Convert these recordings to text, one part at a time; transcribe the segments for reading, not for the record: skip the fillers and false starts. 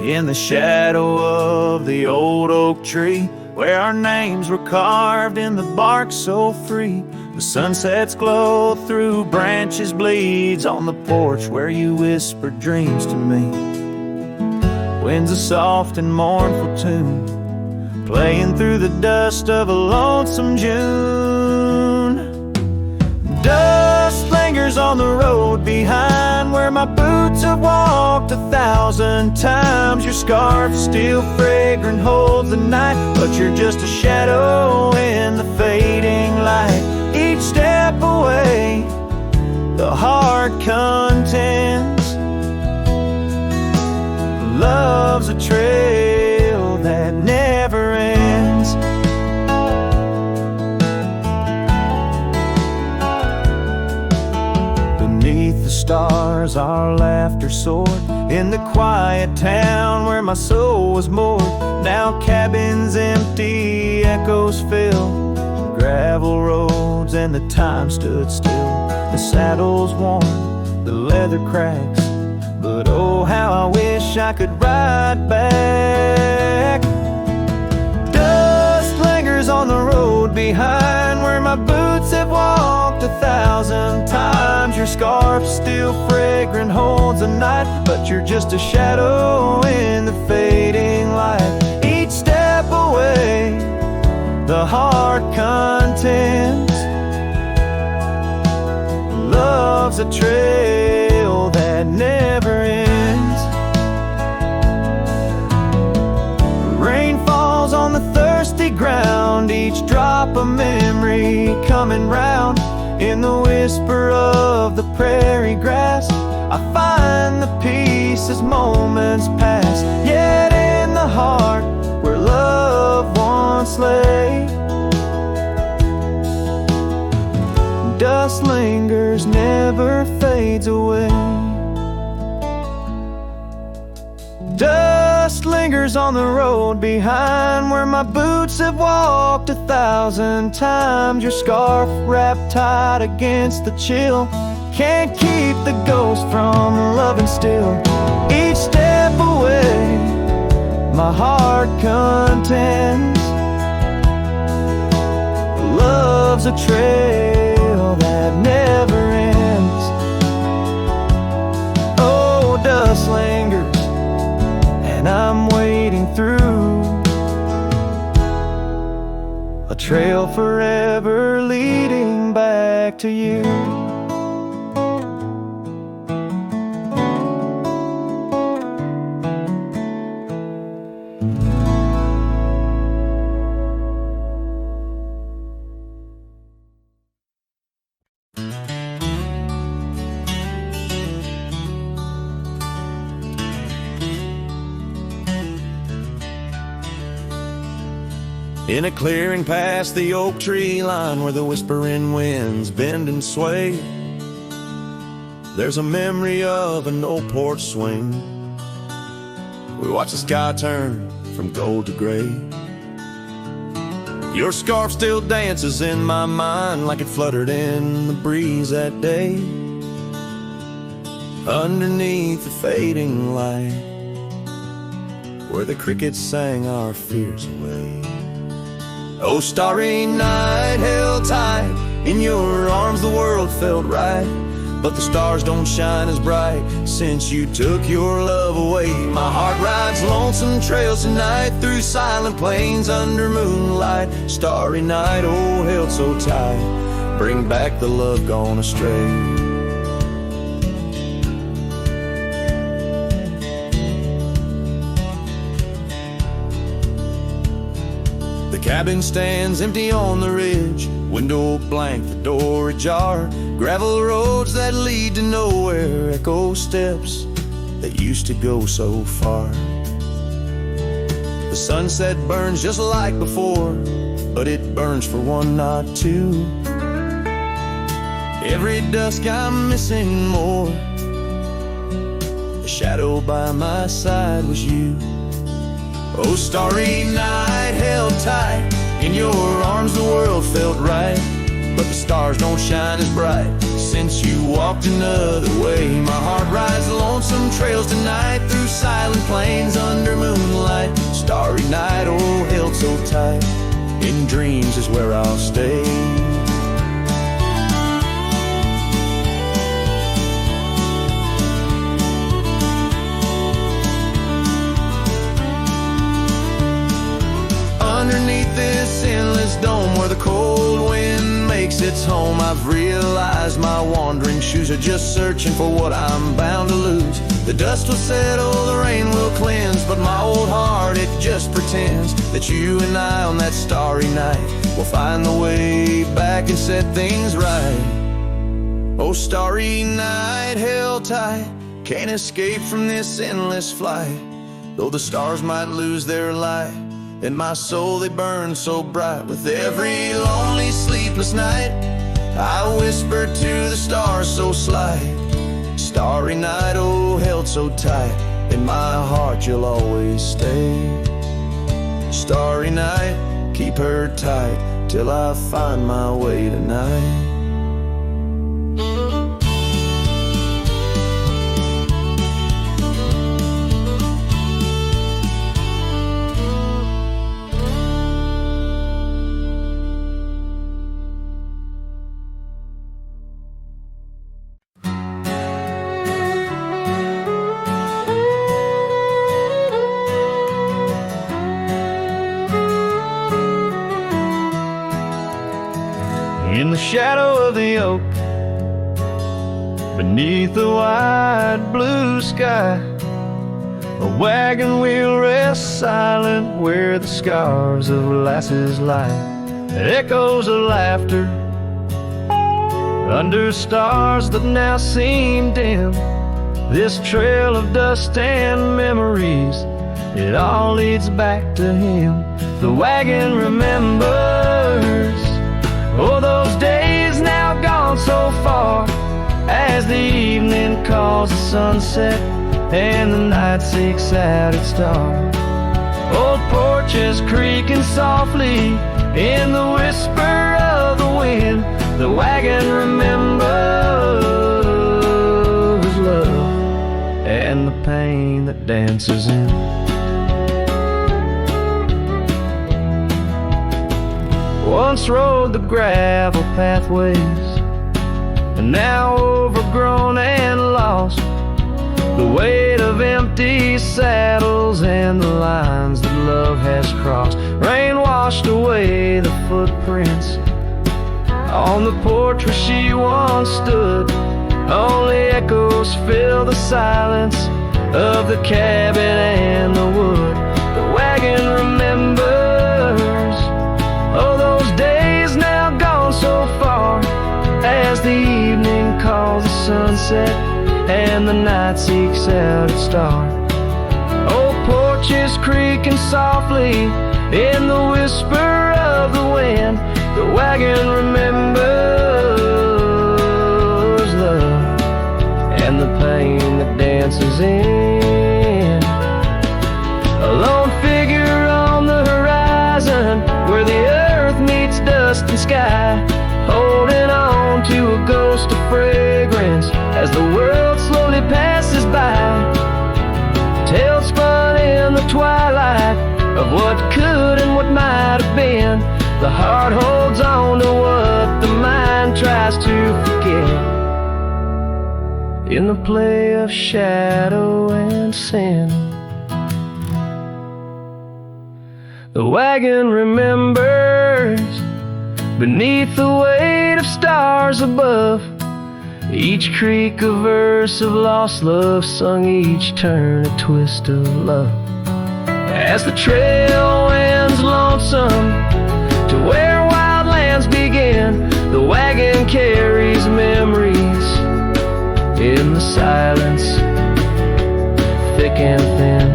in the shadow of the old oak tree, where our names were carved in the bark so free. The sunset's glow through branches bleeds on the porch where you whispered dreams to me. Wind's a soft and mournful tune, playing through the dust of a lonesome June. Dust lingers on the road behind where my boots have walked 1,000 times. Your scarf still fragrant holds the night, but you're just a shadow in the fading light. Each step away, the heart contends. Love's a trail that never ends. Beneath the stars our laughter soared, in the quiet town where my soul was moored. Now cabins empty, echoes fill gravel roads, and the time stood still. The saddle's worn, the leather cracks, but oh how I wish I could ride back. Dust lingers on the road behind where my boots have walked 1,000 times. Your scarf still fragrant holds the night, but you're just a shadow in the fading light. Each step away, the heart contends. Love's a trail that never ends. Rain falls on the thirsty ground, each drop a memory coming round. In the whisper of the prairie grass, I find the peace as moments pass. Yet in the heart where love once lay, dust lingers, never fades away. Dust lingers on the road behind where my boots have walked 1,000 times. Your scarf wrapped tight against the chill can't keep the ghost from loving still. Each step away, my heart contends. Love's a trail that never ends. Oh, dust lingers, and I'm wading through a trail forever leading back to you. In a clearing past the oak tree line where the whispering winds bend and sway, there's a memory of an old porch swing. We watch the sky turn from gold to gray. Your scarf still dances in my mind like it fluttered in the breeze that day. Underneath the fading light, where the crickets sang our fears away. Oh, starry night, held tight in your arms, the world felt right, but the stars don't shine as bright since you took your love away. My heart rides lonesome trails tonight through silent plains under moonlight. Starry night, oh, held so tight, bring back the love gone astray. The cabin stands empty on the ridge, window blank, the door ajar. Gravel roads that lead to nowhere, echo steps that used to go so far. The sunset burns just like before, but it burns for one, not two. Every dusk I'm missing more. The shadow by my side was you. Oh, starry night, held tight in your arms, the world felt right, but the stars don't shine as bright since you walked another way. My heart rides lonesome trails tonight, through silent plains under moonlight. Starry night, oh, held so tight, in dreams is where I'll stay. Underneath this endless dome where the cold wind makes its home, I've realized my wandering shoes are just searching for what I'm bound to lose. The dust will settle, the rain will cleanse, but my old heart, it just pretends that you and I on that starry night will find the way back and set things right. Oh, starry night, held tight, can't escape from this endless flight. Though the stars might lose their light, in my soul they burn so bright. With every lonely sleepless night, I whisper to the stars so slight. Starry night, oh, held so tight, in my heart you'll always stay. Starry night, keep her tight till I find my way tonight. In the shadow of the oak, beneath the wide blue sky, a wagon wheel rests silent where the scars of lasses lie. Echoes of laughter under stars that now seem dim. This trail of dust and memories, it all leads back to him. The wagon remembers, oh, those days now gone so far, as the evening calls the sunset and the night seeks out its star. Old Porch is creaking softly in the whisper of the wind. The wagon remembers love and the pain that dances in. Once rode the gravel pathways, and now overgrown and lost. The weight of empty saddles and the lines that love has crossed. Rain washed away the footprints on the porch where she once stood. Only echoes fill the silence of the cabin and the wood. The wagon remembers, oh, those days now gone so far, as the evening calls the sunset and the night seeks out its star. Old Porch is creaking softly in the whisper of the wind. The wagon remembers love and the pain that dances in. A lone figure on the horizon where the earth meets dust and sky, holding on to a ghost of fragrance as the world slowly passes by. Tales spun in the twilight of what could and what might have been. The heart holds on to what the mind tries to forget, in the play of shadow and sin. The wagon remembers beneath the weight of stars above, each creak a verse of lost love sung, each turn a twist of love. As the trail winds lonesome to where wild lands begin, the wagon carries memories in the silence, thick and thin.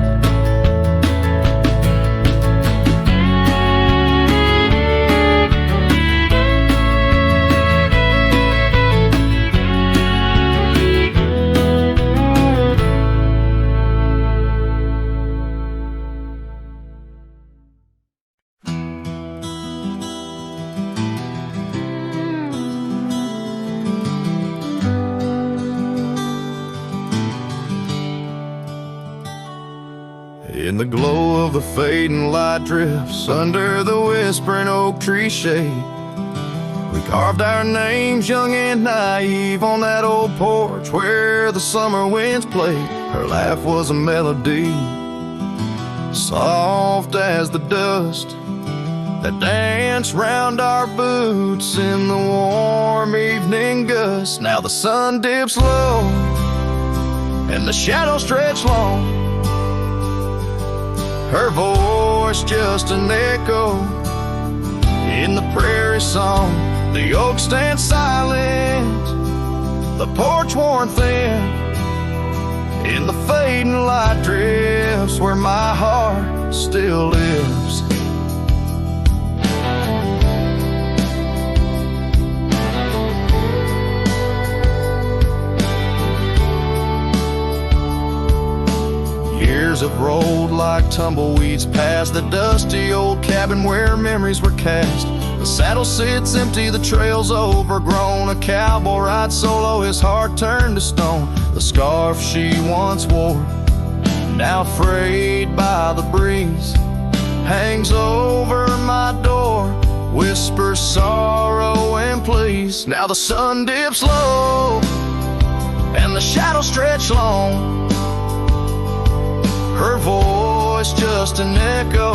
In the glow of the fading light drifts, under the whispering oak tree shade, we carved our names young and naive on that old porch where the summer winds played. Her laugh was a melody, soft as the dust that danced round our boots in the warm evening gust. Now the sun dips low and the shadows stretch long, her voice just an echo in the prairie song. The oak stands silent, the porch worn thin, in the fading light drifts where my heart still lives. Years have rolled like tumbleweeds past the dusty old cabin where memories were cast. The saddle sits empty, the trail's overgrown. A cowboy rides solo, his heart turned to stone. The scarf she once wore, now frayed by the breeze, hangs over my door, whispers sorrow and please. Now the sun dips low and the shadows stretch long, her voice just an echo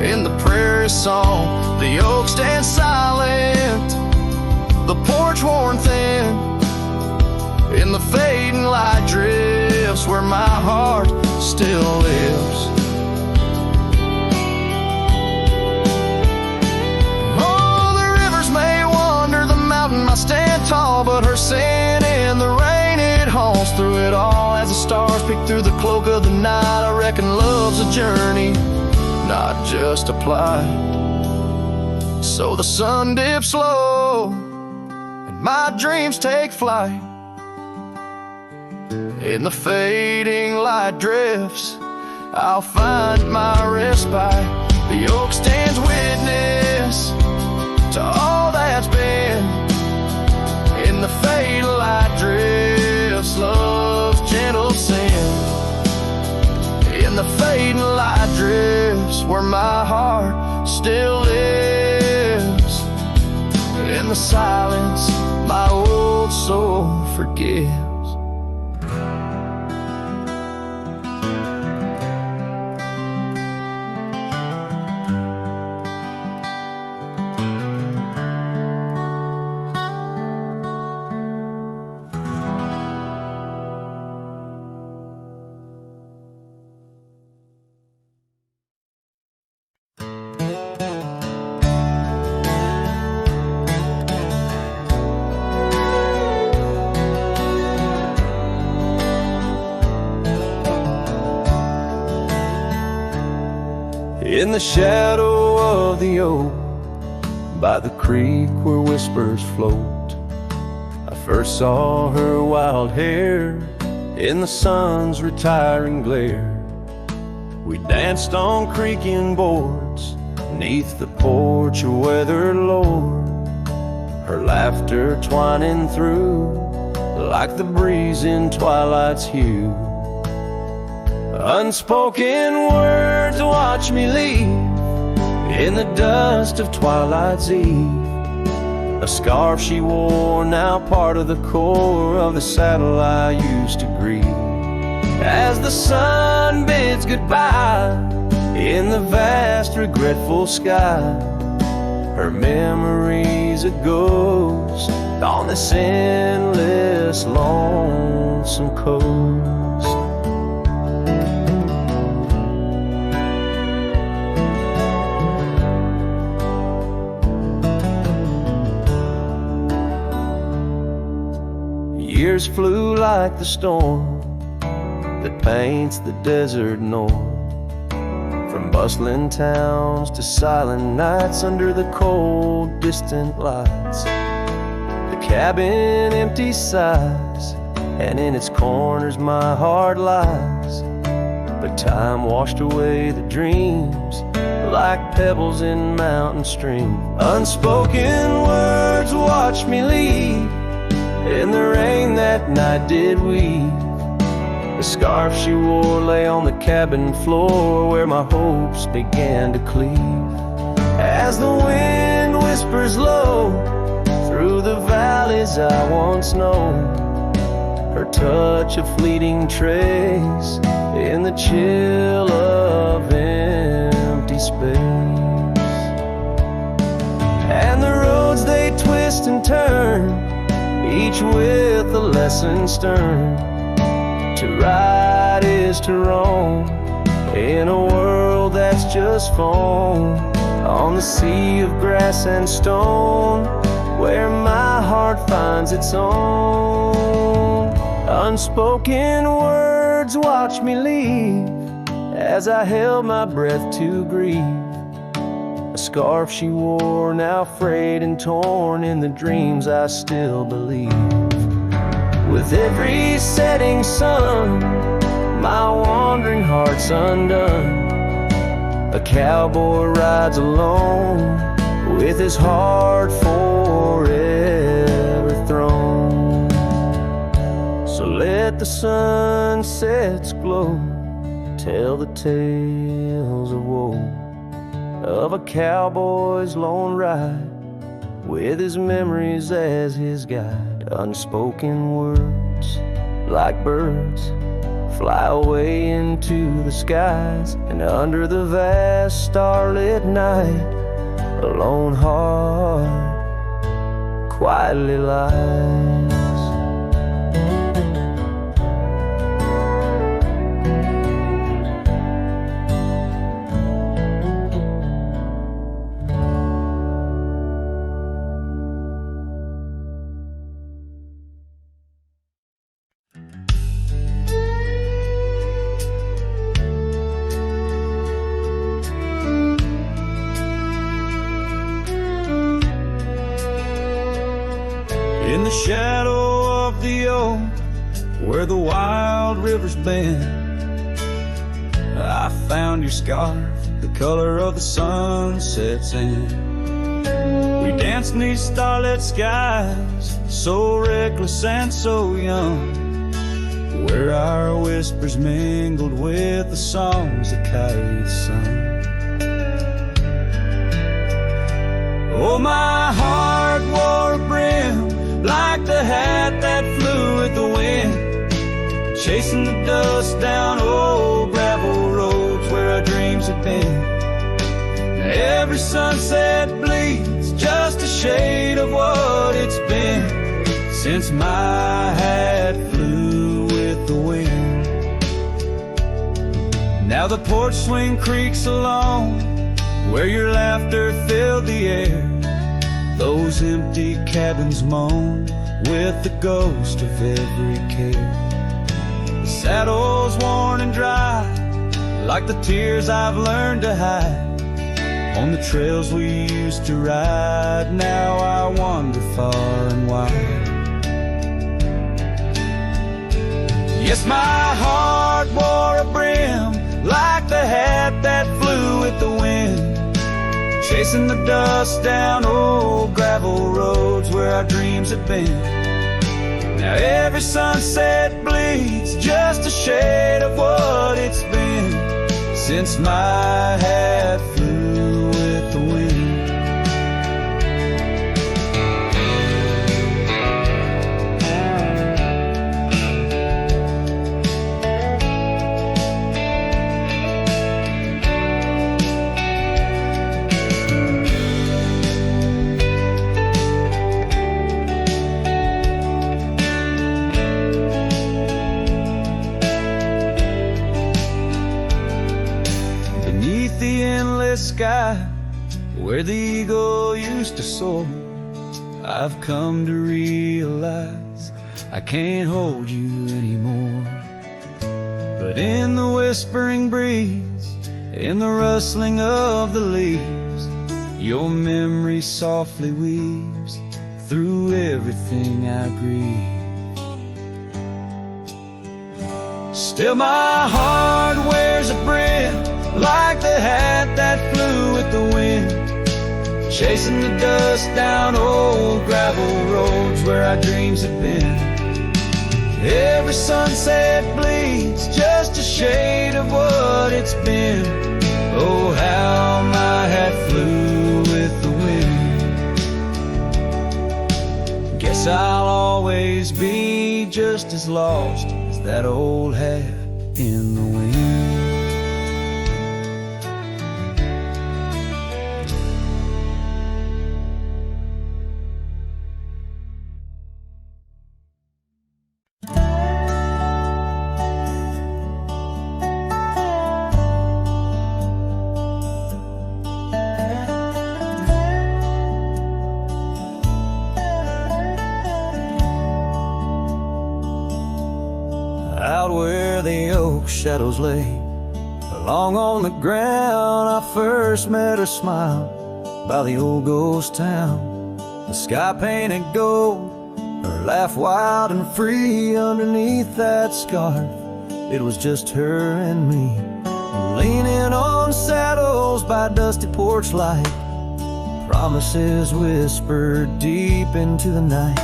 in the prairie song. The oak stands silent, the porch worn thin, in the fading light drifts where my heart still lives. Oh, the rivers may wander, the mountain might stand tall, but her sin in the rain, it haunts through it all. As the stars peek through the cloak of the night, I reckon love's a journey, not just a plight. So the sun dips low and my dreams take flight. In the fading light drifts, I'll find my respite. The oak stands witness to all that's been. In the fading light drifts, love's gentle sin. In the fading light drifts where my heart still lives. In the silence, my old soul forgives. In the shadow of the oak, by the creek where whispers float, I first saw her wild hair in the sun's retiring glare. We danced on creaking boards neath the porch of weathered lore, her laughter twining through like the breeze in twilight's hue. Unspoken words watch me leave in the dust of twilight's eve. A scarf she wore, now part of the core of the saddle I used to grieve. As the sun bids goodbye in the vast regretful sky, her memory's a ghost on this endless lonesome coast. Years flew like the storm that paints the desert north, from bustling towns to silent nights under the cold, distant lights. The cabin empty sighs, and in its corners my heart lies. But time washed away the dreams like pebbles in mountain stream. Unspoken words watched me leave in the rain that night did weave. The scarf she wore lay on the cabin floor where my hopes began to cleave. As the wind whispers low through the valleys I once known, her touch a fleeting trace in the chill of empty space. And the roads they twist and turn, each with a lesson stern. To ride is to roam in a world that's just foam, on the sea of grass and stone, where my heart finds its own. Unspoken words watch me leave as I held my breath to grieve. A scarf she wore now frayed and torn in the dreams I still believe. With every setting sun, my wandering heart's undone. A cowboy rides alone with his heart forever thrown. So let the sunsets glow, tell the tales of woe, of a cowboy's lone ride with his memories as his guide. Unspoken words, like birds, fly away into the skies, and under the vast starlit night, a lone heart quietly lies. In the shadow of the oak, where the wild rivers bend, I found your scarf, the color of the sunset's end. We danced 'neath starlit skies, so reckless and so young, where our whispers mingled with the songs the kites sung. Oh, my heart wore a brim like the hat that flew with the wind, chasing the dust down old gravel roads where our dreams had been. Every sunset bleeds just a shade of what it's been since my hat flew with the wind. Now the porch swing creaks along where your laughter filled the air. Those empty cabins moan with the ghost of every care. The saddle's worn and dry, like the tears I've learned to hide. On the trails we used to ride, now I wander far and wide. Yes, my heart wore a brim, like the hat that flew with the wind, chasing the dust down old gravel roads where our dreams have been. Now every sunset bleeds just a shade of what it's been since my hat flew with the wind. Sky where the eagle used to soar, I've come to realize I can't hold you anymore. But in the whispering breeze, in the rustling of the leaves, your memory softly weaves through everything I grieve. Still my heart wears a brim, like the hat that flew with the wind, chasing the dust down old gravel roads where our dreams have been. Every sunset bleeds just a shade of what it's been. Oh, how my hat flew with the wind. Guess I'll always be just as lost as that old hat in the wind. Out where the oak shadows lay, along on the ground I first met her smile, by the old ghost town. The sky painted gold, her laugh wild and free. Underneath that scarf, it was just her and me, leaning on saddles by dusty porch light, promises whispered deep into the night.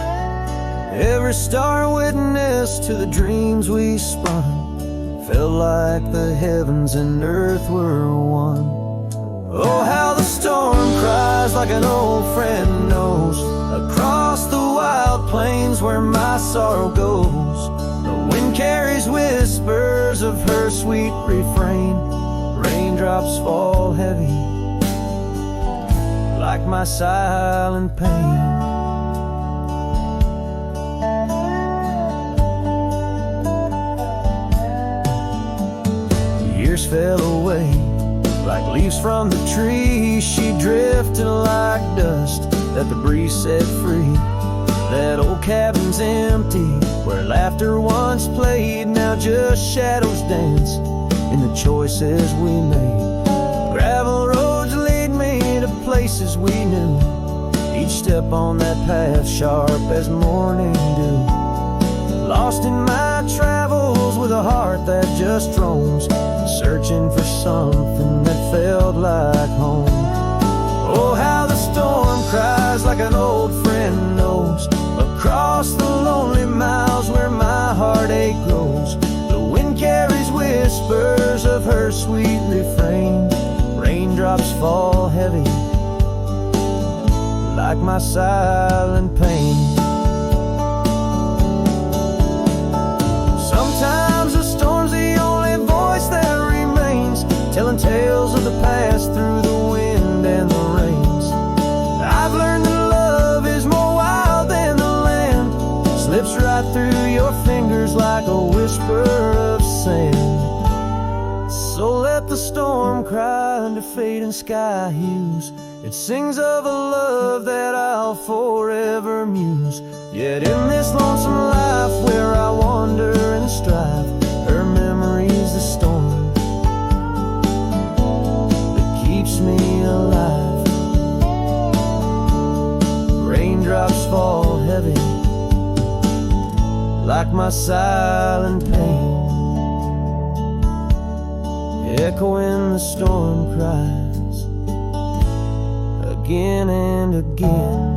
Every star witness to the dreams we spun, felt like the heavens and earth were one. Oh, how the storm cries like an old friend knows, across the wild plains where my sorrow goes. The wind carries whispers of her sweet refrain. Raindrops fall heavy like my silent pain. Years fell away like leaves from the tree. She drifted like dust that the breeze set free. That old cabin's empty, where laughter once played. Now just shadows dance in the choices we made. Gravel roads lead me to places we knew, each step on that path sharp as morning dew. Lost in my travels with a heart that just roams, searching for something that felt like home. Oh, how the storm cries like an old friend knows, across the lonely miles where my heartache grows. The wind carries whispers of her sweet refrain. Raindrops fall heavy like my silent pain. Sometimes the storm's the only voice that remains, telling tales of the past through the wind and the rains. I've learned that love is more wild than the land, slips right through your fingers like a whisper of sand. So let the storm cry under fading sky hues. It sings of a love that I'll forever muse. Yet in this lonesome life where I wander and strive, her memory's the storm that keeps me alive. Raindrops fall heavy like my silent pain, echoing the storm cries again and again.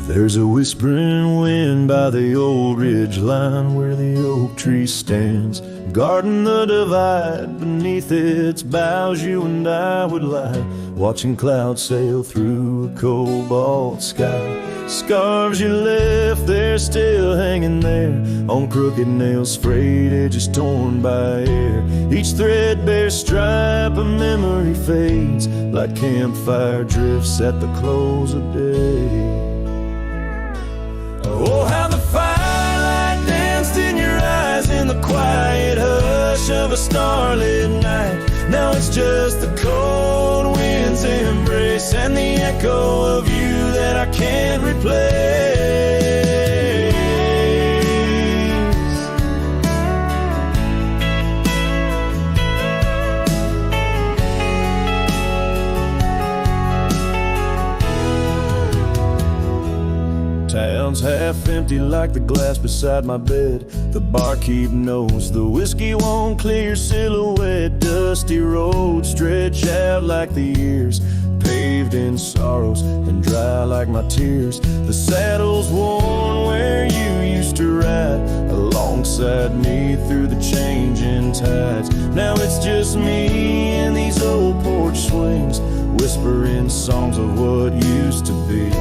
There's a whispering wind by the old ridge line where the oak tree stands, guarding the divide. Beneath its boughs you and I would lie, watching clouds sail through a cobalt sky. Scarves you left there still hanging there, on crooked nails, frayed edges torn by air. Each threadbare stripe of memory fades like campfire drifts at the close of day. Oh, how the firelight danced in your eyes in the quiet hush of a starlit night. Now it's just the cold wind's embrace and the echo of you that I can't replace. sounds half empty like the glass beside my bed. The barkeep knows the whiskey won't clear silhouette. Dusty roads stretch out like the years, paved in sorrows and dry like my tears. The saddle's worn where you used to ride alongside me through the changing tides. Now it's just me and these old porch swings, whispering songs of what used to be.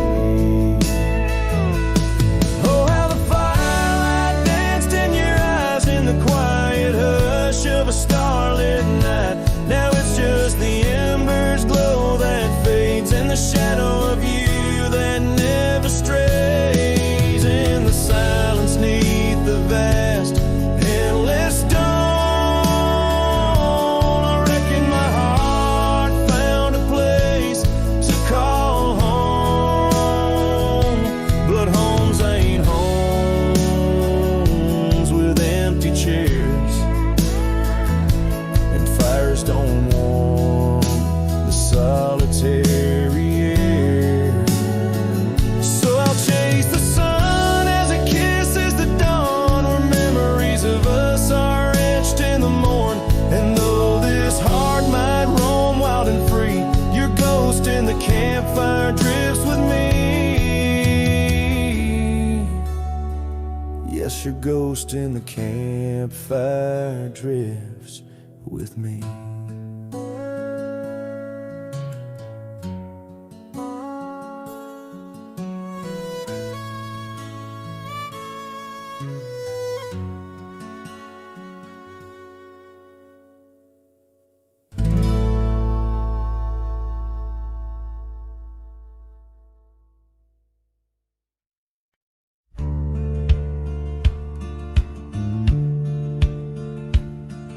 Oh, how the firelight danced in your eyes in the quiet hush of a starlit night. Now it's just the embers glow that fades and the shadow of you that never strays in the silence neath the vast endless dawn. I reckon my heart found a place to call home, but homes ain't homes with empty chairs, and fires don't warm the solitary air. So I'll chase the sun as it kisses the dawn, where memories of us are etched in the morn. And though this heart might roam wild and free, your ghost in the campfire drifts with me. Yes, your ghost in the campfire drifts with me.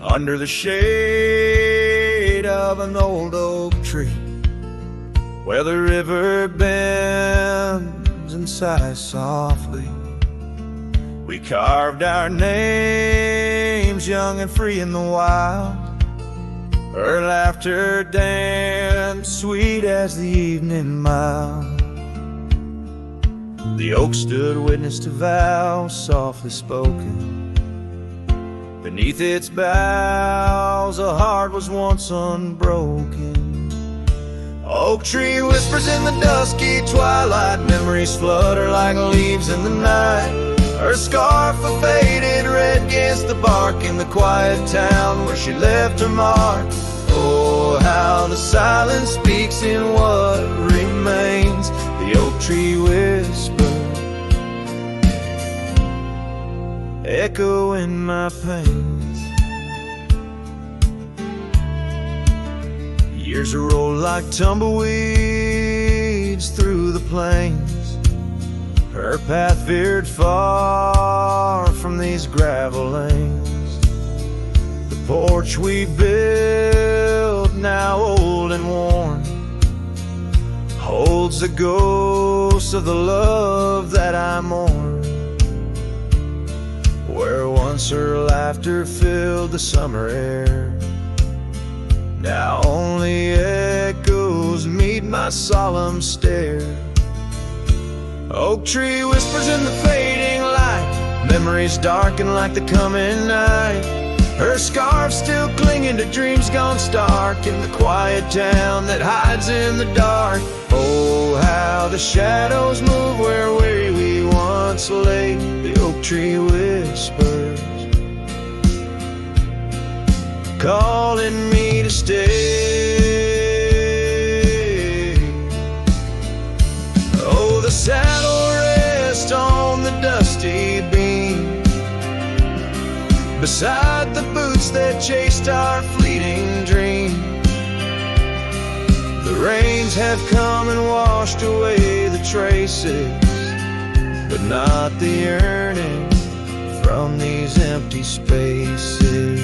Under the shade of an old oak tree, where the river bends and sighs softly, we carved our names young and free in the wild. Her laughter danced sweet as the evening mild. The oak stood witness to vows softly spoken. Beneath its boughs a heart was once unbroken. Oak tree whispers in the dusky twilight, memories flutter like leaves in the night. Her scarf a faded red against the bark in the quiet town where she left her mark. Oh, how the silence speaks in what remains. The oak tree whispers, echo in my pains. Years roll like tumbleweeds through the plains. Her path veered far from these gravel lanes. The porch we built, now old and worn, holds the ghost of the love that I mourn. Where once her laughter filled the summer air, now only echoes meet my solemn stare. Oak tree whispers in the fading light, memories darken like the coming night. Her scarf still clinging to dreams gone stark in the quiet town that hides in the dark. Oh, how the shadows move where we once lay. The oak tree whispers, calling me to stay. Oh, the saddle rests on the dusty beam, beside the boots that chased our fleeting dream. The rains have come and washed away the traces, but not the yearning from these empty spaces.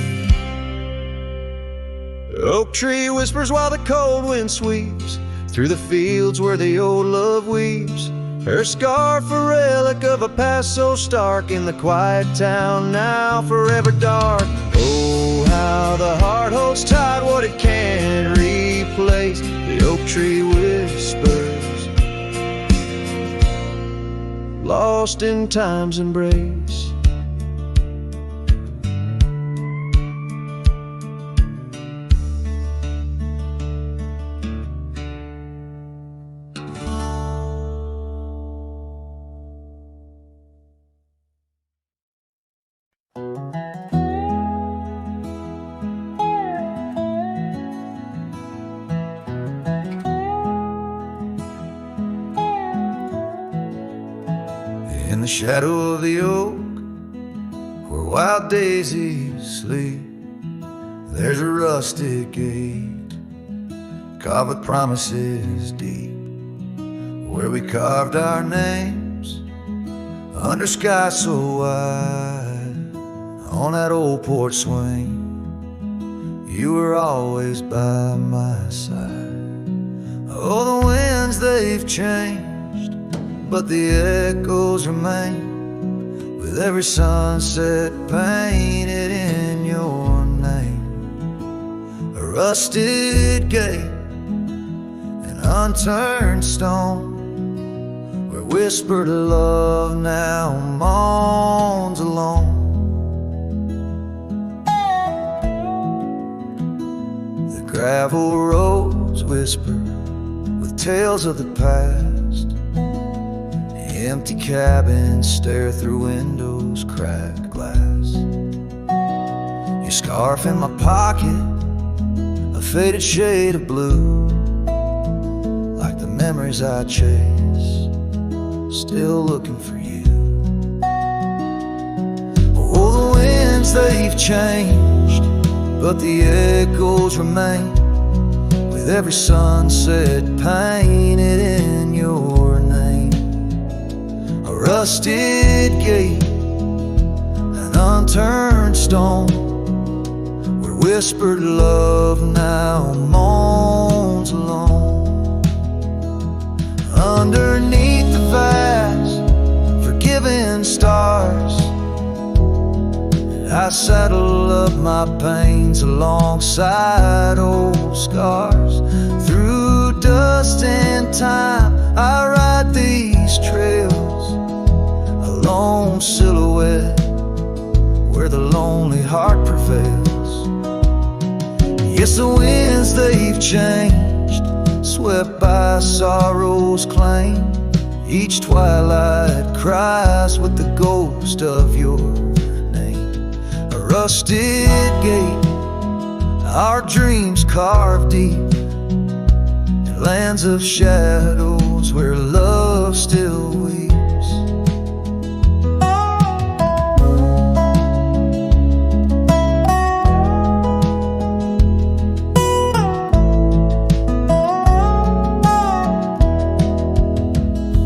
Oak tree whispers while the cold wind sweeps through the fields where the old love weeps. Her scarf a relic of a past so stark in the quiet town now forever dark. Oh, how the heart holds tight what it can't replace. The oak tree whispers, lost in time's embrace. In the shadow of the oak, where wild daisies sleep, there's a rustic gate, carved with promises deep, where we carved our names under sky so wide. On that old porch swing, you were always by my side. Oh, the winds, they've changed, but the echoes remain, with every sunset painted in your name. A rusted gate, an unturned stone, where whispered love now moans alone. The gravel roads whisper with tales of the past. Empty cabins stare through windows, cracked glass. Your scarf in my pocket, a faded shade of blue, like the memories I chase, still looking for you. Oh, the winds, they've changed, but the echoes remain, with every sunset painted in your name. A rusted gate, an unturned stone, where whispered love now moans alone. Underneath the vast, forgiving stars, I saddle up my pains alongside old scars. Through dust and time, I ride these trails, a lone silhouette where the lonely heart prevails. Yes, the winds, they've changed, swept by sorrow's claim. Each twilight cries with the ghost of your name. A rusted gate, our dreams carved deep, in lands of shadows where love still weeps.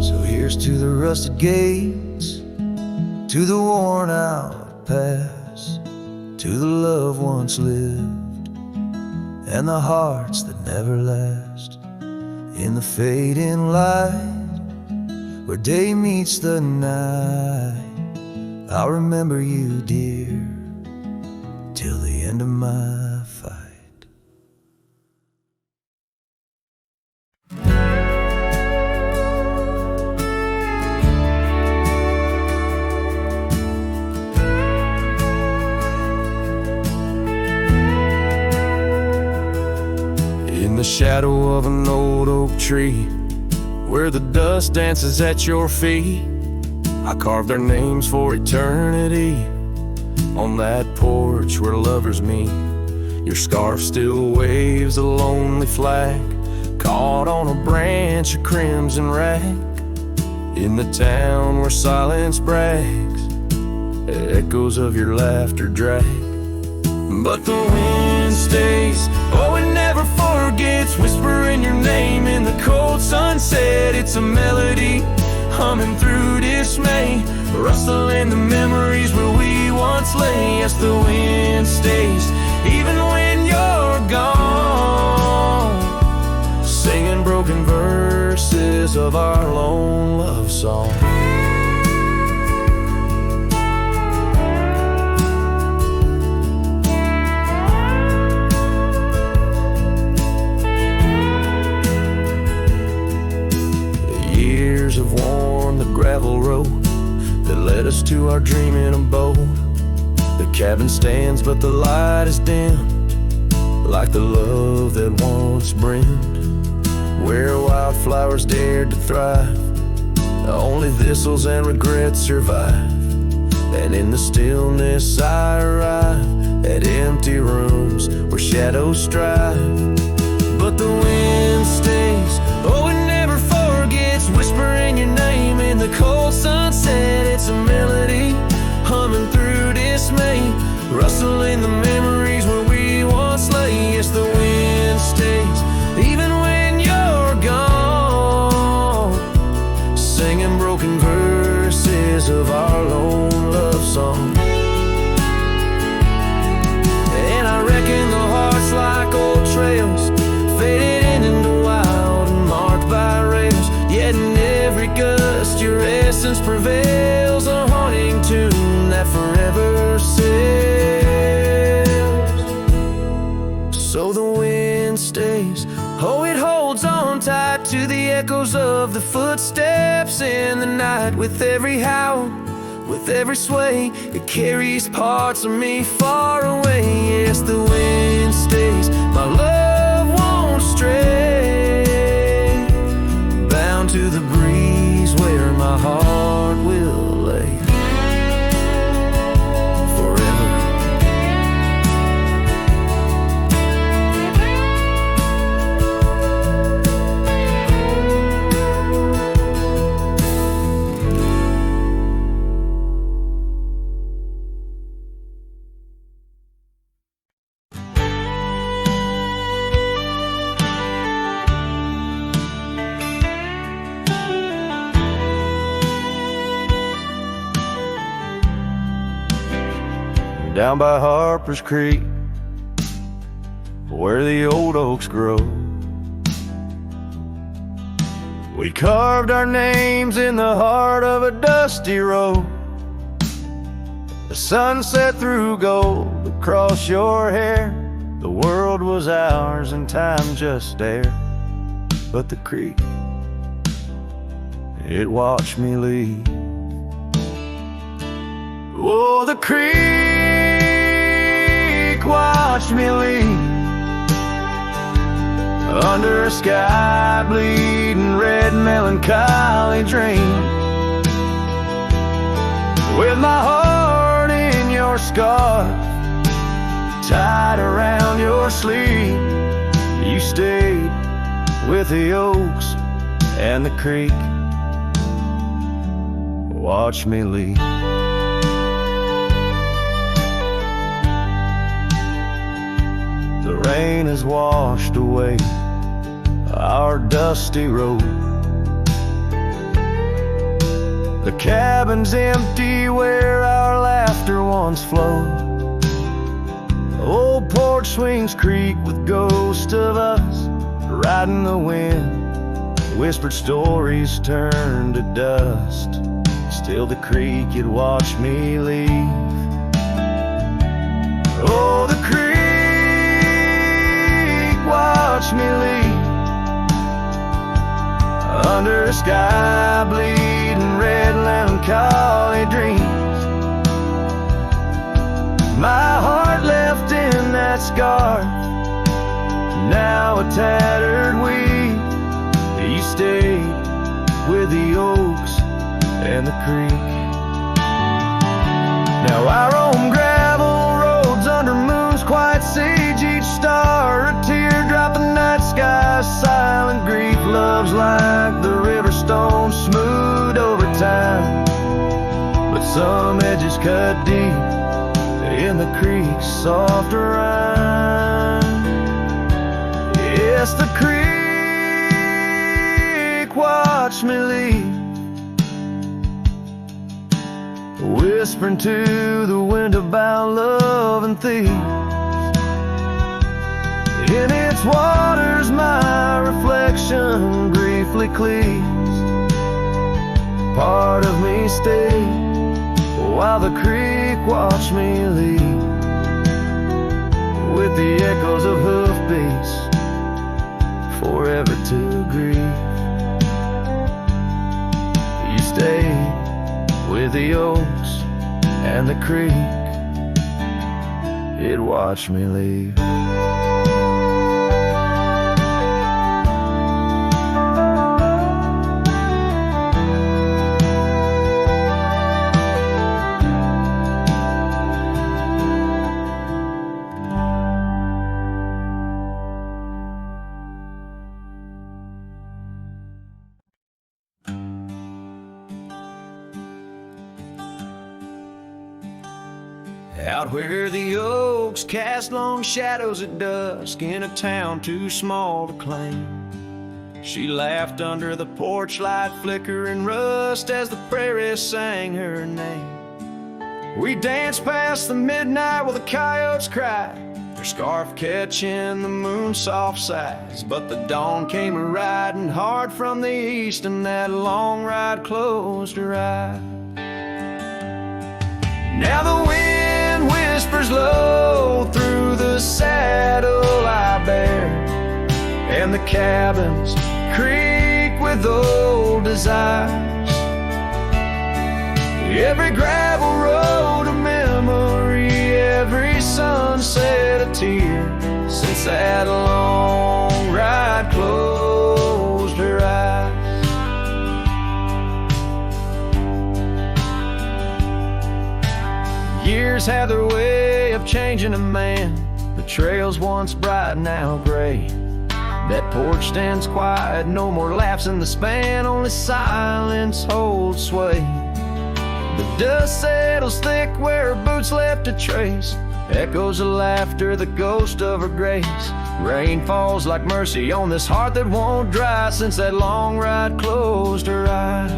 So here's to the rusted gates, to the worn out past, to the love once lived, and the hearts that never last. In the fading light, where day meets the night, I'll remember you, dear, till the end of my fight. In the shadow of an old oak tree, where the dust dances at your feet, I carved our names for eternity. On that porch where lovers meet, your scarf still waves a lonely flag, caught on a branch of crimson rag. In the town where silence brags, echoes of your laughter drag. But the wind stays, oh, it never forgets, whispering your name in the cold sunset. It's a melody humming through dismay, rustling the memories where we once lay. Yes, the wind stays, even when you're gone, singing broken verses of our lone love song. Have worn the gravel road, that led us to our dream in a boat. The cabin stands, but the light is dim, like the love that once brimmed, where wildflowers dared to thrive. Only thistles and regrets survive, and in the stillness I arrive at empty rooms where shadows strive. But the wind stays, oh it never forgets, whispering your name in the cold sunset. It's a melody humming through dismay, rustling the memories where we once lay. Yes, the wind stays even when you're gone, singing broken verses of our lone love song. And I reckon the heart's like old trails, faded into wild and marked by rails. Yet in every gust your essence prevails, a haunting tune that forever sails. So the wind stays, oh it holds on tight to the echoes of the footsteps in the night. With every howl, with every sway, it carries parts of me far away. Yes, the wind stays, my love won't stray, bound to the breeze where my heart will lay forever. Down by Harper's Creek, where the old oaks grow, we carved our names in the heart of a dusty road. The sun set through gold across your hair. The world was ours and time just stared. But the creek, it watched me leave. Oh, the creek watched me leave, under a sky bleeding red melancholy dream, with my heart in your scarf tied around your sleeve. You stayed with the oaks and the creek. Watch me leave. The rain has washed away our dusty road. The cabin's empty where our laughter once flowed. Old Porch swings creak with ghosts of us riding the wind. Whispered stories turn to dust. Still the creek, it watched me leave. Oh, the creek watched me leave, under a sky bleeding red melancholy dreams. My heart left in that scar, now a tattered weed. You stayed with the oaks and the creek. Now I roam gravel roads under moons quite siege. Each star a teardrop, the night sky silent grief. Love's like the river stone, smooth over time, but some edges cut deep in the creek's soft rhyme. Yes, the creek watched me leave, whispering to the wind about love and thieves. In its waters my reflection briefly cleaves. Part of me stayed while the creek watched me leave, with the echoes of hoofbeats forever to grieve. You stayed with the oaks and the creek, it watched me leave. Out where the oaks cast long shadows at dusk in a town too small to claim, she laughed under the porch light flickering rust as the prairie sang her name. We danced past the midnight while the coyotes cried, their scarf catching the moon's soft sighs. But the dawn came riding hard from the east, and that long ride closed her eyes. Now the wind whispers low through the saddle I bear, and the cabins creak with old desires. Every gravel road a memory, every sunset a tear, since that long ride closed her eyes. Years have their way of changing a man. The trails once bright, now gray. That porch stands quiet, no more laughs in the span, only silence holds sway. The dust settles thick where her boots left a trace, echoes of laughter, the ghost of her grace. Rain falls like mercy on this heart that won't dry, since that long ride closed her eyes.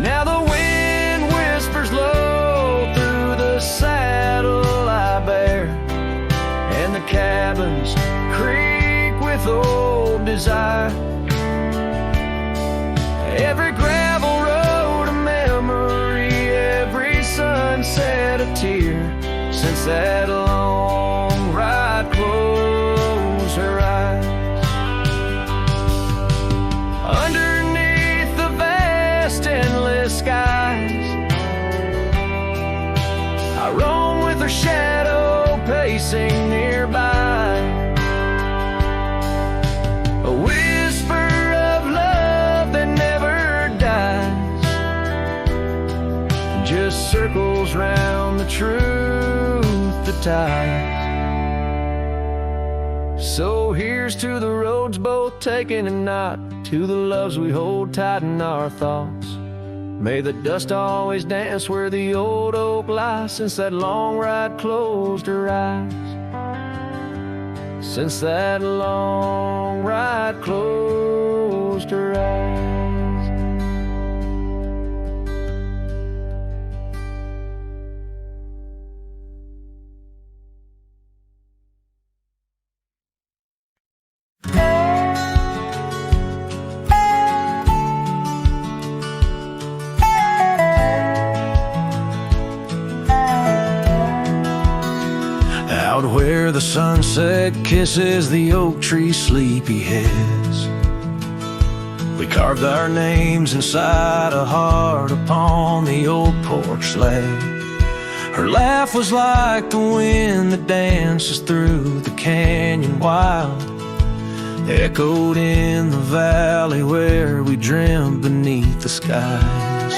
Now the wind whispers low through the saddle I bear, and the cabins creak with old desire. Every gravel road a memory, every sunset a tear, since that long ride closed her eyes. Underneath the vast endless skies, I roam with her shadow pacing nearby. A whisper of love that never dies, just circles round the truth that ties. So here's to the roads both taken and not, to the loves we hold tight in our thoughts. May the dust always dance where the old oak lies, since that long ride closed her eyes. Since that long ride closed her eyes. Out where the sunset kisses the oak tree sleepy heads, we carved our names inside a heart upon the old porch slab. Her laugh was like the wind that dances through the canyon wild, echoed in the valley where we dreamed beneath the skies.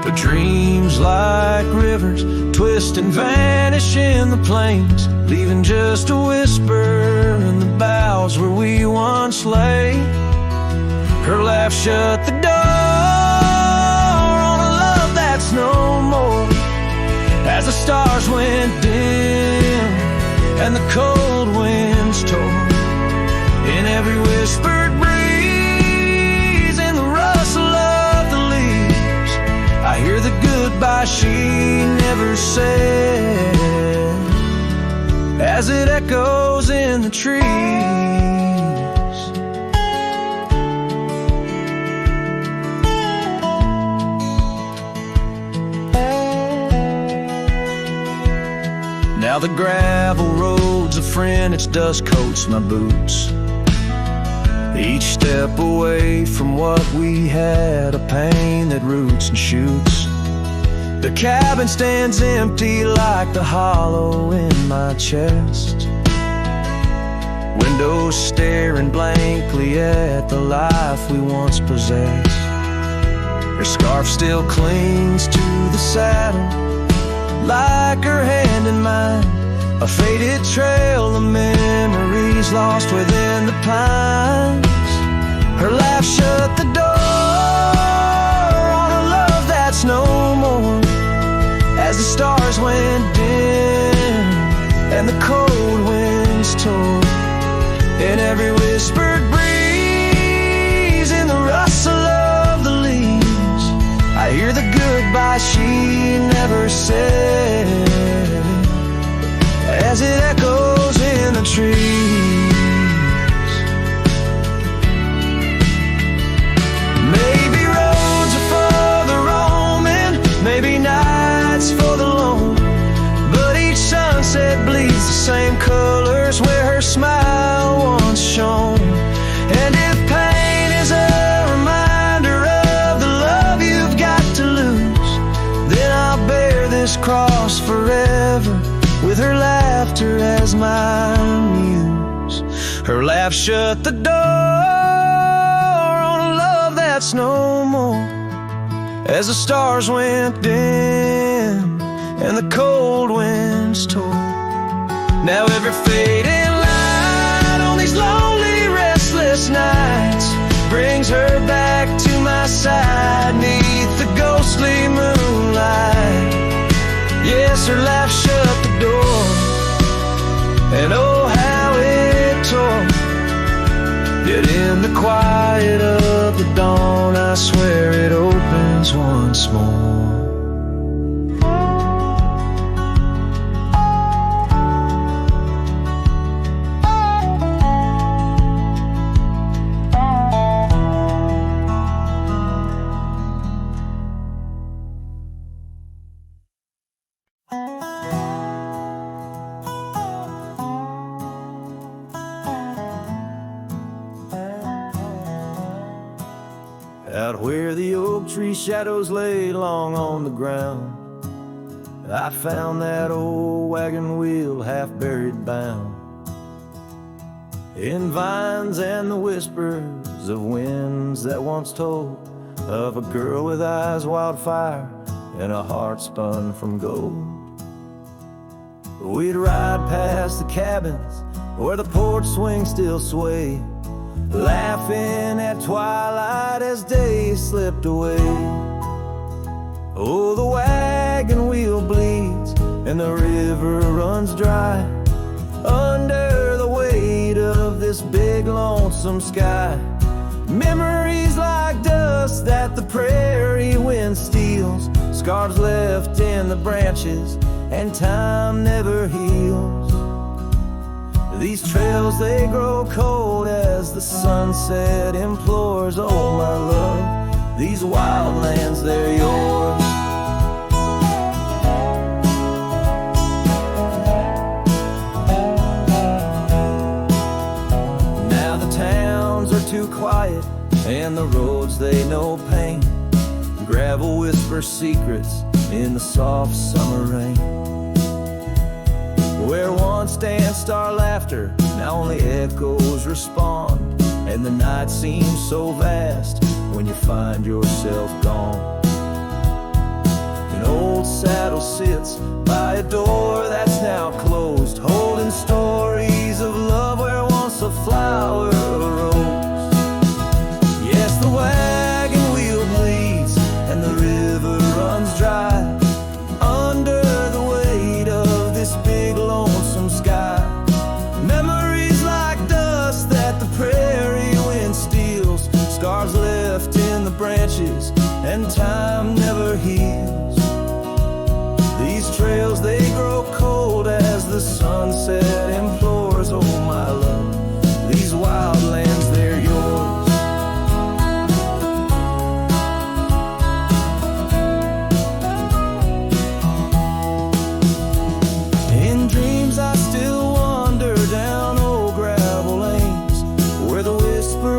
But dreams like rivers twist and vanish in the plains, leaving just a whisper in the boughs where we once lay. Her laugh shut the door on a love that's no more, as the stars went dim and the cold winds tore. In every whispered breeze, in the rustle of the leaves, I hear the goodbye she never said, as it echoes in the trees. Now the gravel road's a friend, its dust coats my boots. Each step away from what we had, a pain that roots and shoots. The cabin stands empty like the hollow in my chest. Windows staring blankly at the life we once possessed. Her scarf still clings to the saddle, like her hand in mine. A faded trail of memories lost within the pines. Her laugh shut the door on a love that's no more. As the stars went dim and the cold winds tore, in every whispered breeze, in the rustle of the leaves, I hear the goodbye she never said, as it echoes in the trees. Maybe roads are for the roaming, maybe nights for the lone, but each sunset bleeds the same colors where her smile once shone. And if pain is a reminder of the love you've got to lose, then I'll bear this cross forever, with her laughter as my muse. Her laugh shut the door on a love that's no more. As the stars went dim and the cold winds tore, now every fading light on these lonely, restless nights brings her back to my side, 'neath the ghostly moonlight. Yes, her laugh shut the door, and oh how it tore. Yet in the quiet of the dawn, I swear it opens once more. Out where the oak tree shadows lay long on the ground, I found that old wagon wheel half buried bound in vines and the whispers of winds that once told of a girl with eyes wildfire and a heart spun from gold. We'd ride past the cabins where the porch swing still swayed, laughing at twilight as days slipped away. Oh, the wagon wheel bleeds and the river runs dry under the weight of this big lonesome sky. Memories like dust that the prairie wind steals, scars left in the branches and time never heals. These trails, they grow cold as the sunset implores, oh my love, these wild lands, they're yours. Now the towns are too quiet and the roads, they know pain. Gravel whispers secrets in the soft summer rain. Where once danced our laughter, now only echoes respond, and the night seems so vast when you find yourself gone. An old saddle sits by a door that's now closed, holding stories of love where once a flower arose. Yes, the wagon wheel bleeds and the river runs dry under the weight of this big lonesome sky. Memories like dust that the prairie wind steals, scars left in the branches and time never heals. These trails, they grow cold as the sunset implores, oh my love, these wild lands, they're yours. In dreams I still wander down old gravel lanes where the whisper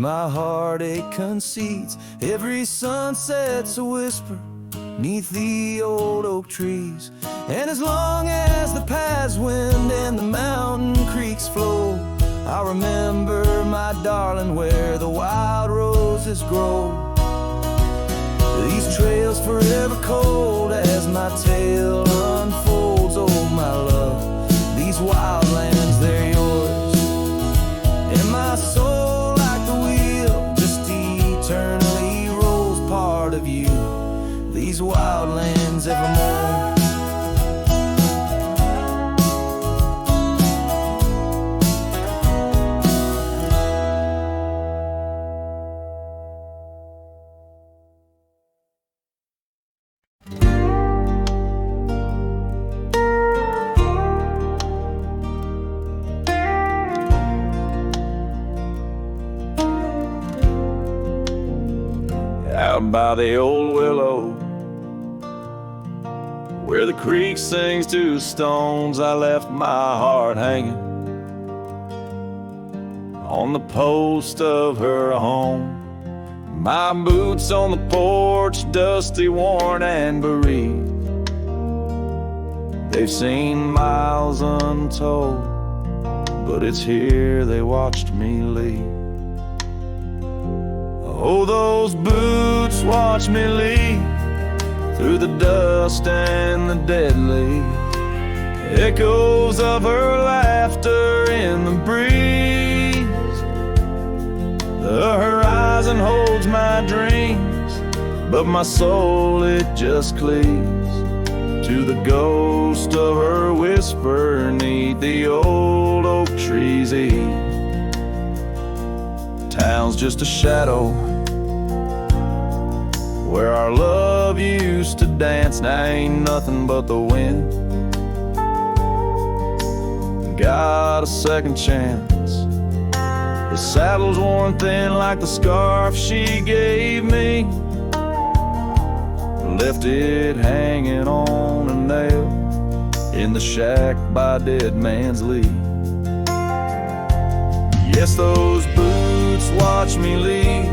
my heartache concedes. Every sunset's a whisper 'neath the old oak trees. And as long as the paths wind and the mountain creeks flow, I'll remember my darling where the wild roses grow. These trails forever cold as my tale unfolds. Oh my love, these wildlands, they're yours. And my soul like the wheel just eternally rolls, part of you, these wildlands evermore. Out by the old willow, where the creek sings to stones, I left my heart hanging on the post of her home. My boots on the porch, dusty, worn, and bereaved. They've seen miles untold, but it's here they watched me leave. Oh, those boots watch me leave through the dust and the dead leaves. Echoes of her laughter in the breeze. The horizon holds my dreams, but my soul, it just cleaves to the ghost of her whisper 'neath the old oak trees eave. Town's just a shadow where our love used to dance. Now ain't nothing but the wind. Got a second chance. His saddle's worn thin like the scarf she gave me. Left it hanging on a nail in the shack by Dead Man's Leave. Yes, those boots watch me leave,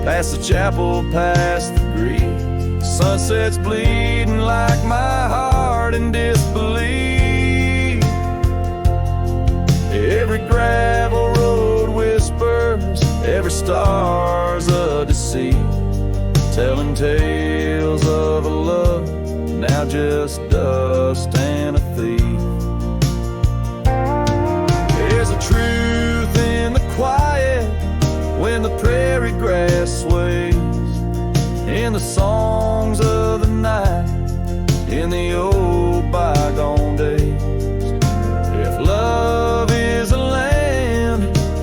past the chapel, past the grief. Sunset's bleeding like my heart in disbelief. Every gravel road whispers, every star's a deceit, telling tales of a love now just dust and a thief. There's a truth in the quiet when the prairie grass sways, in the songs of the night, in the old bygone days. If love is a land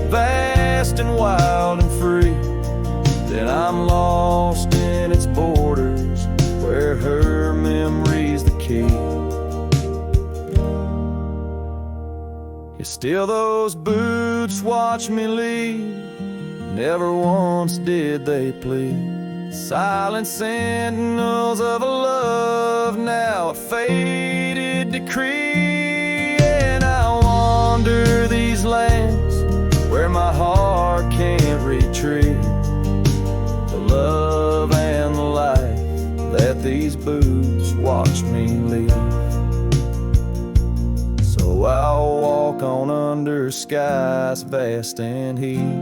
vast and wild and free, then I'm lost in its borders, where her memory's the key. Yet still those boots watch me leave, never once did they plead. Silent sentinels of a love, now a faded decree. And I wander these lands where my heart can't retreat the love and the life that these boots watch me leave. So I'll walk on under skies vast and heat,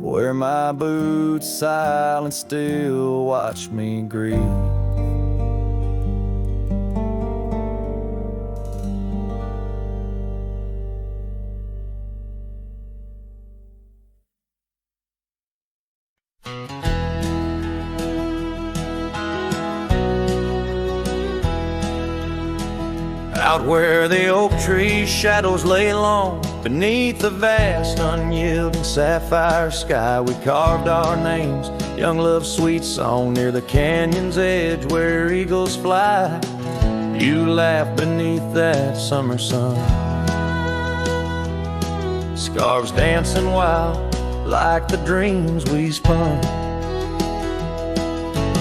where my boots silent still watch me grieve. Out where the oak tree shadows lay long, beneath the vast unyielding sapphire sky, we carved our names, young love's sweet song, near the canyon's edge where eagles fly. You laughed beneath that summer sun, scarves dancing wild like the dreams we spun.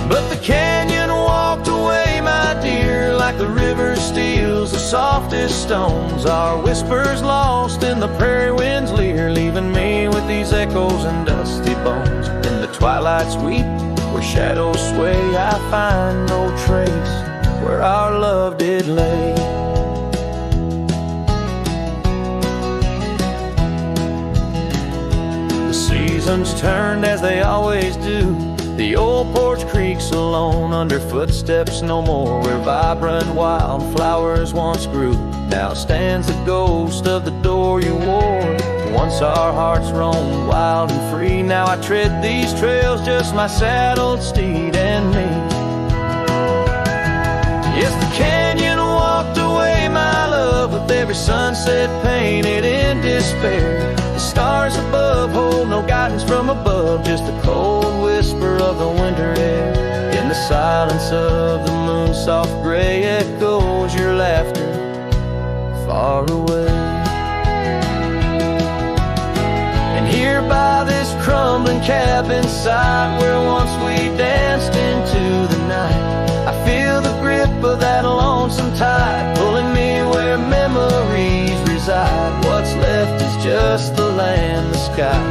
But the canyon walked away, my dear, like the river steals the softest stones. Our whispers lost in the prairie wind's leer, leaving me with these echoes and dusty bones. In the twilight's weep, where shadows sway, I find no trace where our love did lay. The seasons turned as they always do. The old porch creaks alone under footsteps no more, where vibrant wildflowers once grew. Now stands the ghost of the door you wore. Once our hearts roamed wild and free. Now I tread these trails, just my saddled steed and me. Yes, the canyon walked away, my love, with every sunset painted in despair. The stars above hold no guidance from above, just the cold whisper of the winter air. In the silence of the moon's soft gray echoes your laughter far away. And here by this crumbling cabin site, where once we danced into the night, I feel the grip of that lonesome tide, pulling me where memories reside. What's left is just the land, the sky,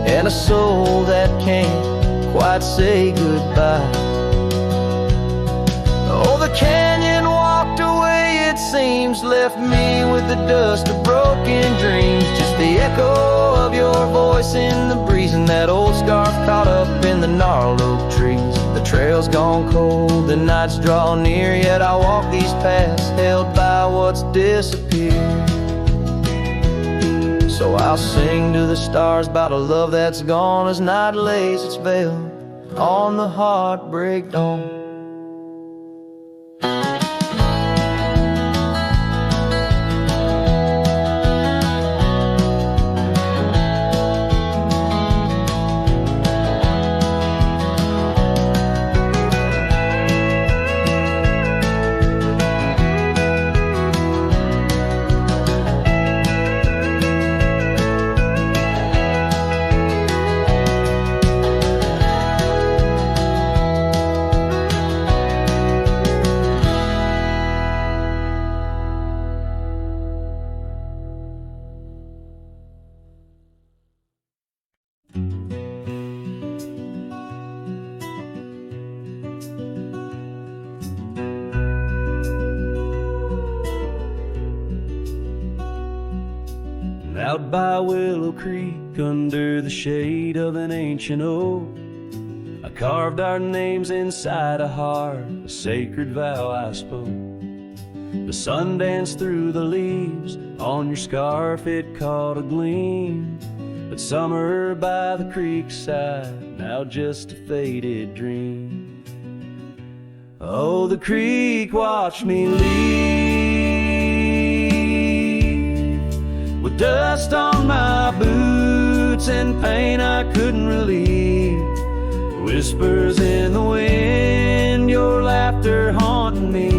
and a soul that can't quite say goodbye. Oh, the canyon walked away, it seems, left me with the dust of broken dreams. Just the echo of your voice in the breeze, and that old scarf caught up in the gnarled oak trees. The trail's gone cold, the nights draw near, yet I walk these paths held by what's disappeared. So I'll sing to the stars about a love that's gone as night lays its veil on the heartbreak dawn. Out by Willow Creek, under the shade of an ancient oak, I carved our names inside a heart, a sacred vow I spoke. The sun danced through the leaves on your scarf, it caught a gleam. But summer by the creek side, now just a faded dream. Oh, the creek watched me leave, with dust on my boots and pain I couldn't relieve. Whispers in the wind, your laughter haunting me,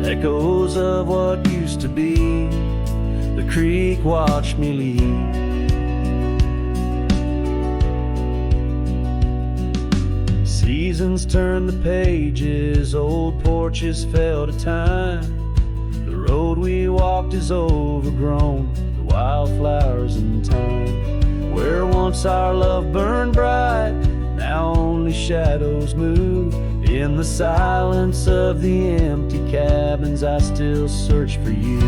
echoes of what used to be. The creek watched me leave. Seasons turn the pages, old porches fell to time. The road we walked is overgrown, the wildflowers in time. Where once our love burned bright, now only shadows move. In the silence of the empty cabins, I still search for you.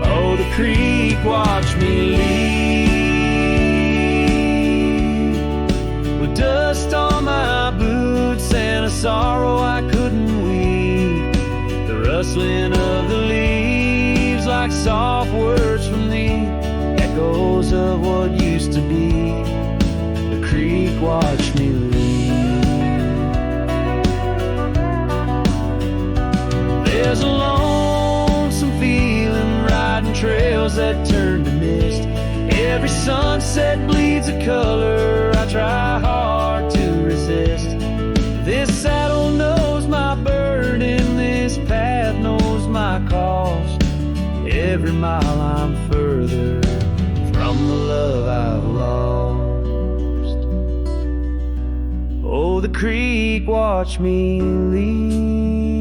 Oh, the creek watched me leave, with dust on my boots and a sorrow I couldn't weep. The rustling of the leaves like soft words from thee, echoes of what used to be. The creek watched me leave. There's a lonesome feeling riding trails that turn to mist. Every sunset bleeds a color I try hard to resist. This saddle knows my burden, this path knows my cost. Every mile I'm further from the love I've lost. Oh, the creek watched me leave.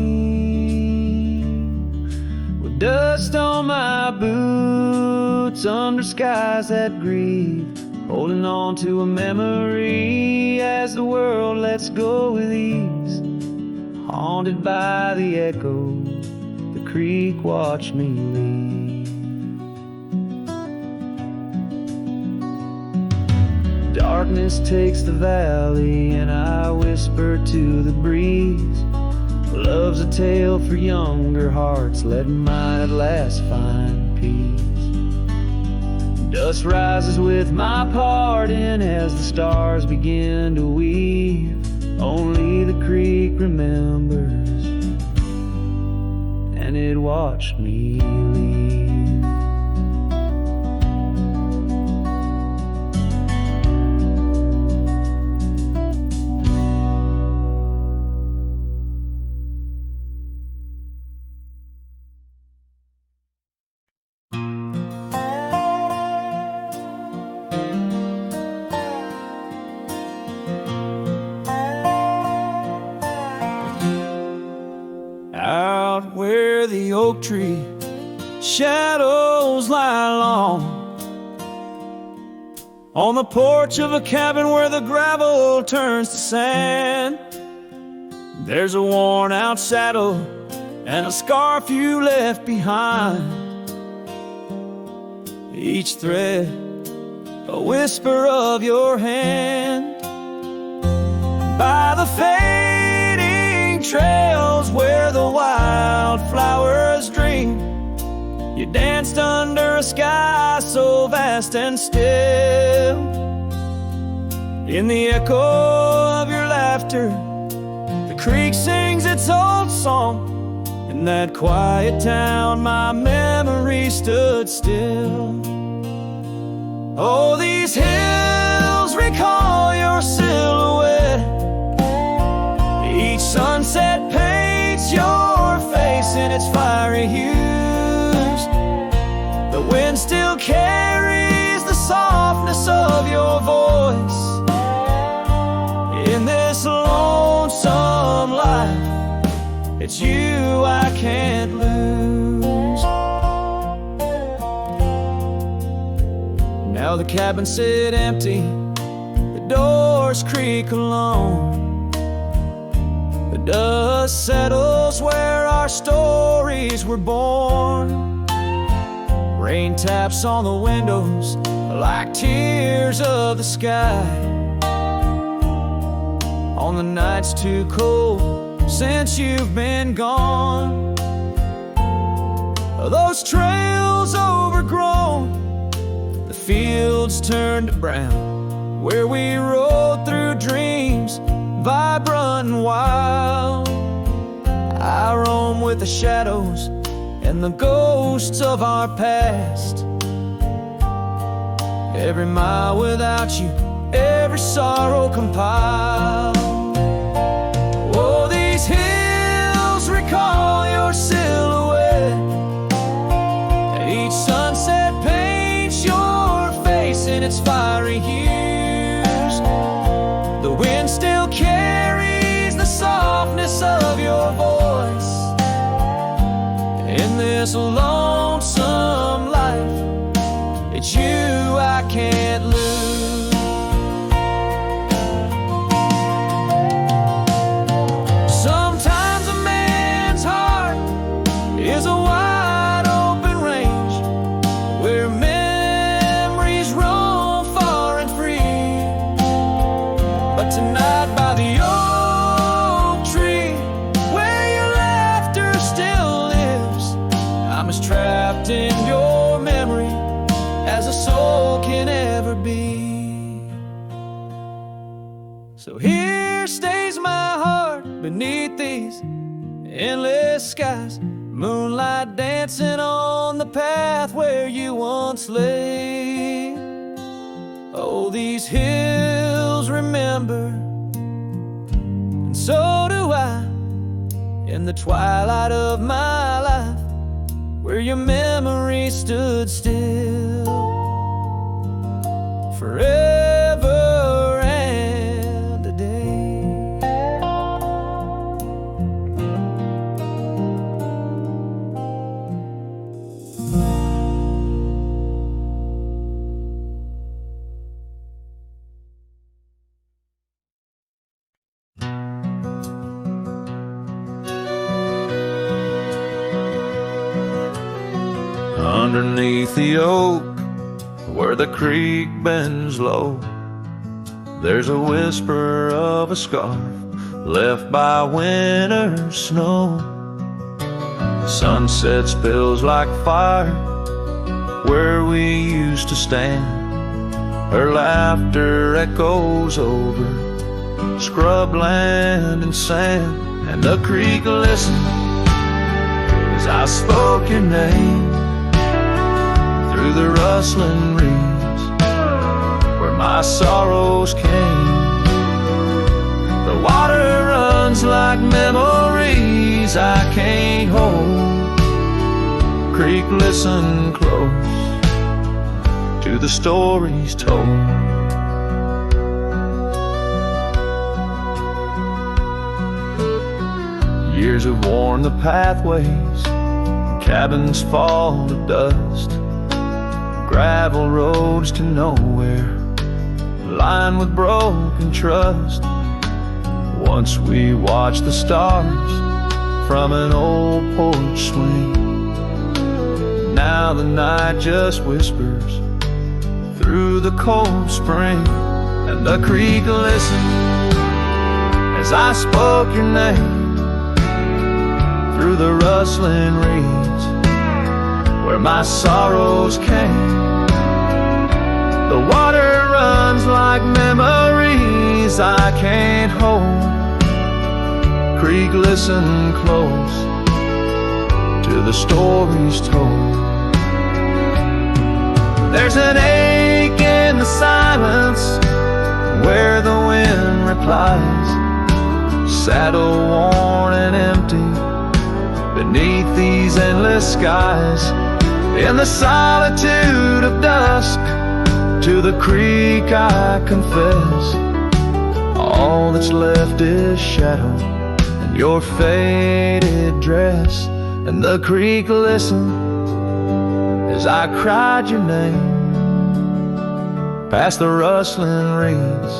roots under skies that grieve, holding on to a memory as the world lets go with ease. Haunted by the echo, the creek watched me leave. Darkness takes the valley and I whisper to the breeze, love's a tale for younger hearts, let mine at last find peace. Dust rises with my pardon as the stars begin to weave. Only the creek remembers, and it watched me leave. Out where the oak tree shadows lie long, on the porch of a cabin where the gravel turns to sand, there's a worn out saddle and a scarf you left behind. Each thread a whisper of your hand. By the fading trails where the wildflowers dream, you danced under a sky so vast and still. In the echo of your laughter, the creek sings its old song. In that quiet town, my memory stood still. Oh, these hills recall your silhouette. Each sunset paints your face in its fiery hues. The wind still carries the softness of your voice. In this lonesome life, it's you I can't lose. Now the cabins sit empty, the doors creak alone. The dust settles where our stories were born. Rain taps on the windows like tears of the sky. On the nights too cold since you've been gone, those trails overgrown, the fields turned to brown, where we rode through dreams, vibrant and wild. I roam with the shadows and the ghosts of our past. Every mile without you, every sorrow compiled. Oh, these hills recall your silhouette, and each sunset paints your face in its fiery hues. The wind still carries the softness of your voice. In this lonesome life, it's you I can't lose. Sometimes a man's heart is a wide open range where memories roam far and free. But tonight by the oak tree, where your laughter still lives, I'm as trapped in your memory as a soul can ever be. So here stays my heart beneath these endless skies, moonlight dancing on the path where you once lay. Oh, these hills remember, and so do I, in the twilight of my life, where your memory stood still forever and a day. underneath the oak, where the creek bends low, there's a whisper of a scarf left by winter snow. The sunset spills like fire where we used to stand. Her laughter echoes over scrubland and sand, and the creek listens as I spoke your name through the rustling reeds where my sorrows came. The water runs like memories I can't hold. Creek, listen close to the stories told. Years have worn the pathways, cabins fall to dust, gravel roads to nowhere, lined with broken trust. Once we watched the stars from an old porch swing. Now the night just whispers through the cold spring, and the creek listened as I spoke your name through the rustling reeds where my sorrows came. The water runs like memories I can't hold. Creek, listen close to the stories told. There's an ache in the silence where the wind replies, saddle worn and empty beneath these endless skies. In the solitude of dusk, to the creek I confess, all that's left is shadow and your faded dress. And the creek listened as I cried your name past the rustling reeds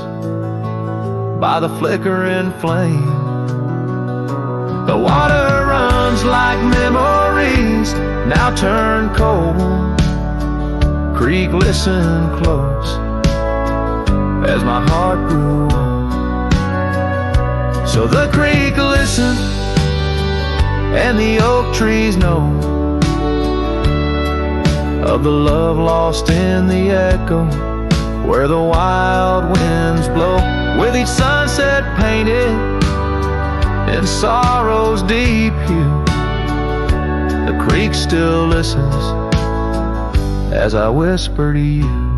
by the flickering flame. The water runs like memories now turn cold. Creek, listen close as my heart grew old. So the creek listened and the oak trees know of the love lost in the echo where the wild winds blow, with each sunset painted in sorrow's deep hue. The creek still listens as I whisper to you.